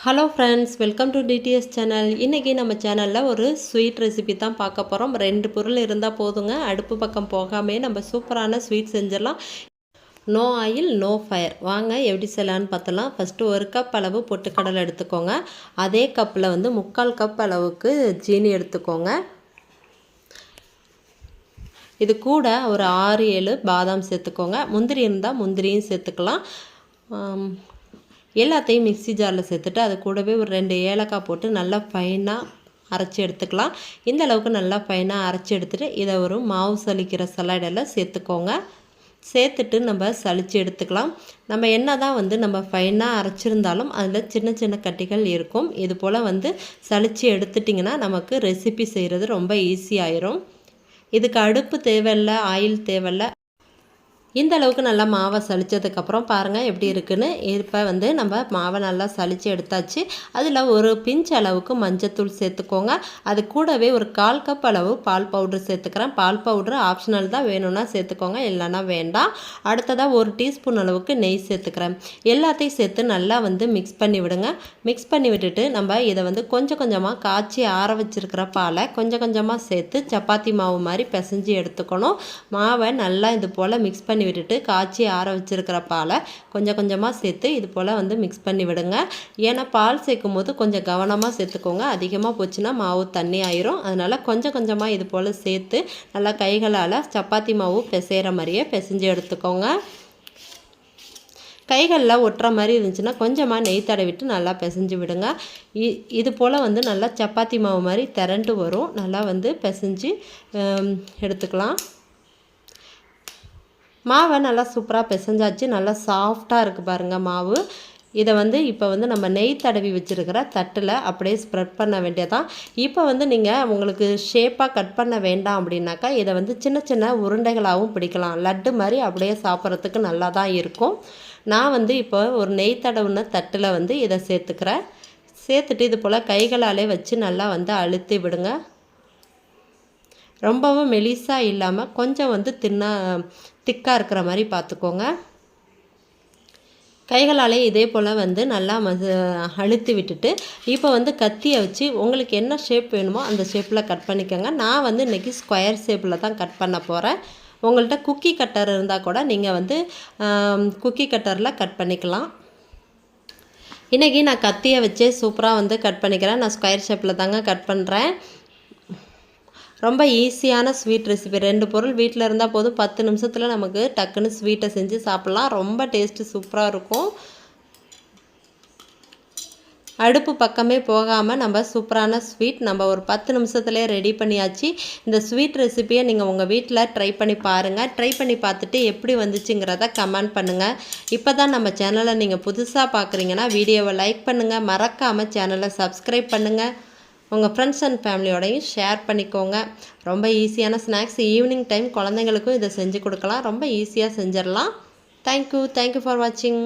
Hello friends, welcome to TDS channel. இன்றைக்கி நம்ம சேனலில் ஒரு ஸ்வீட் ரெசிபி தான் பார்க்க போகிறோம். 2 பொருள் இருந்தால் போதுங்க. அடுப்பு பக்கம் போகாமே நம்ம சூப்பரான ஸ்வீட் செஞ்சிடலாம். No oil no fire. வாங்க எப்படி செய்யலான்னு பார்த்தலாம். ஃபஸ்ட்டு 1 கப் அளவு பொட்டுக்கடலை எடுத்துக்கோங்க. அதே கப்பில் 3/4 கப் அளவுக்கு ஜீனி எடுத்துக்கோங்க. இது கூட ஒரு 6-7 பாதாம் சேர்த்துக்கோங்க. முந்திரி இருந்தால் முந்திரியும் சேர்த்துக்கலாம். எல்லாத்தையும் மிக்ஸி ஜாரில் சேர்த்துட்டு அது கூடவே ஒரு 2 ஏலக்காய் போட்டு நல்லா ஃபைனாக அரைச்சி எடுத்துக்கலாம். இந்த அளவுக்கு நல்லா ஃபைனாக அரைச்சி எடுத்துகிட்டு இதை ஒரு மாவு சலிக்கிற சலாடில் சேர்த்துக்கோங்க. சேர்த்துட்டு நம்ம சலித்து எடுத்துக்கலாம். நம்ம என்ன தான் நம்ம ஃபைனாக அரைச்சிருந்தாலும் அதில் சின்ன சின்ன கட்டிகள் இருக்கும். இது போல் சலித்து எடுத்துட்டிங்கன்னா நமக்கு ரெசிபி செய்கிறது ரொம்ப ஈஸியாயிரும். இதுக்கு அடுப்பு தேவையில்லை, ஆயில் தேவையில்லை. இந்த அளவுக்கு நல்லா மாவை சலித்ததுக்கப்புறம் பாருங்கள் எப்படி இருக்குன்னு. இப்போ நம்ம மாவை நல்லா சலித்து எடுத்தாச்சு. அதில் ஒரு பிஞ்ச் அளவுக்கு மஞ்சத்தூள் சேர்த்துக்கோங்க. அது கூடவே ஒரு 1/4 கப் அளவு பால் பவுட்ரு சேர்த்துக்கிறேன். பால் பவுட்ரு ஆப்ஷனல் தான், வேணும்னா சேர்த்துக்கோங்க, இல்லைன்னா வேண்டாம். அடுத்ததாக 1 டீஸ்பூன் அளவுக்கு நெய் சேர்த்துக்கிறேன். எல்லாத்தையும் சேர்த்து நல்லா மிக்ஸ் பண்ணி விடுங்க. மிக்ஸ் பண்ணி விட்டுட்டு நம்ம இதை கொஞ்சம் கொஞ்சமாக காய்ச்சி ஆற வச்சுருக்கிற பாலை கொஞ்சம் கொஞ்சமாக சேர்த்து சப்பாத்தி மாவு மாதிரி பிசைஞ்சு எடுத்துக்கணும். மாவை நல்லா இது போல் மிக்ஸ் பண்ணி விட்டுட்டு காய்ச்சி ஆற வச்சிருக்கிற பாலை கொஞ்சம் கொஞ்சமாக சேர்த்து இது போல் மிக்ஸ் பண்ணி விடுங்க. ஏன்னா பால் சேர்க்கும் போது கொஞ்சம் கவனமாக சேர்த்துக்கோங்க. அதிகமாக போச்சுன்னா மாவு தண்ணி ஆயிரும். அதனால் கொஞ்சம் கொஞ்சமாக இது போல் சேர்த்து நல்லா கைகளால் சப்பாத்தி மாவு பிசைகிற மாதிரியே பிசைஞ்சு எடுத்துக்கோங்க. கைகளில் ஒட்டுற மாதிரி இருந்துச்சுன்னா கொஞ்சமாக நெய் தடவிட்டு நல்லா பிசைஞ்சு விடுங்க. இது போல் நல்லா சப்பாத்தி மாவு மாதிரி திரண்டு வரும். நல்லா பிசைஞ்சு எடுத்துக்கலாம். மாவை நல்லா சூப்பராக பிசைஞ்சாச்சு. நல்லா சாஃப்டாக இருக்குது பாருங்கள் மாவு. இதை இப்போ நம்ம நெய் தடவி வச்சுருக்கிற தட்டில் அப்படியே ஸ்ப்ரெட் பண்ண வேண்டியதான். இப்போ நீங்கள் உங்களுக்கு ஷேப்பாக கட் பண்ண வேண்டாம் அப்படின்னாக்கா இதை சின்ன சின்ன உருண்டைகளாகவும் பிடிக்கலாம். லட்டு மாதிரி அப்படியே சாப்பிட்றதுக்கு நல்லா தான் இருக்கும். நான் இப்போ ஒரு நெய் தடவுன தட்டில் இதை சேர்த்துக்கிறேன். சேர்த்துட்டு இது போல் கைகளாலே வச்சு நல்லா அழுத்தி விடுங்க. ரொம்பவும் மெலிசாக இல்லாமல் கொஞ்சம் திக்காக இருக்கிற மாதிரி பார்த்துக்கோங்க. கைகளாலே இதே போல் நல்லா அழுத்தி விட்டுட்டு இப்போ கத்தியை வச்சு உங்களுக்கு என்ன ஷேப் வேணுமோ அந்த ஷேப்பில் கட் பண்ணிக்கோங்க. நான் இன்றைக்கி ஸ்கொயர் ஷேப்பில் தான் கட் பண்ண போகிறேன். உங்கள்கிட்ட குக்கி கட்டர் இருந்தால் கூட நீங்கள் குக்கி கட்டரில் கட் பண்ணிக்கலாம். இன்றைக்கி நான் கத்தியை வச்சே சூப்பராக கட் பண்ணிக்கிறேன். நான் ஸ்கொயர் ஷேப்பில் தாங்க கட் பண்ணுறேன். ரொம்ப ஈஸியான ஸ்வீட் ரெசிபி. 2 பொருள் வீட்டில் இருந்தால் போதும், 10 நிமிஷத்தில் நமக்கு டக்குன்னு ஸ்வீட்டை செஞ்சு சாப்பிட்லாம். ரொம்ப டேஸ்ட்டு சூப்பராக இருக்கும். அடுப்பு பக்கமே போகாமல் நம்ம சூப்பரான ஸ்வீட் நம்ம ஒரு 10 நிமிஷத்துலேயே ரெடி பண்ணியாச்சு. இந்த ஸ்வீட் ரெசிப்பியை நீங்கள் உங்கள் வீட்டில் ட்ரை பண்ணி பாருங்கள். ட்ரை பண்ணி பார்த்துட்டு எப்படி வந்துச்சுங்கிறத கமெண்ட் பண்ணுங்கள். இப்போ தான் நம்ம சேனலை நீங்கள் புதுசாக பார்க்குறீங்கன்னா வீடியோவை லைக் பண்ணுங்கள். மறக்காமல் சேனலை சப்ஸ்கிரைப் பண்ணுங்கள். உங்கள் ஃப்ரெண்ட்ஸ் அண்ட் ஃபேமிலியோடையும் ஷேர் பண்ணிக்கோங்க. ரொம்ப ஈஸியான ஸ்நாக்ஸ். ஈவினிங் டைம் குழந்தைங்களுக்கும் இதை செஞ்சு கொடுக்கலாம். ரொம்ப ஈஸியாக செஞ்சிடலாம். தேங்க்யூ ஃபார் வாட்சிங்.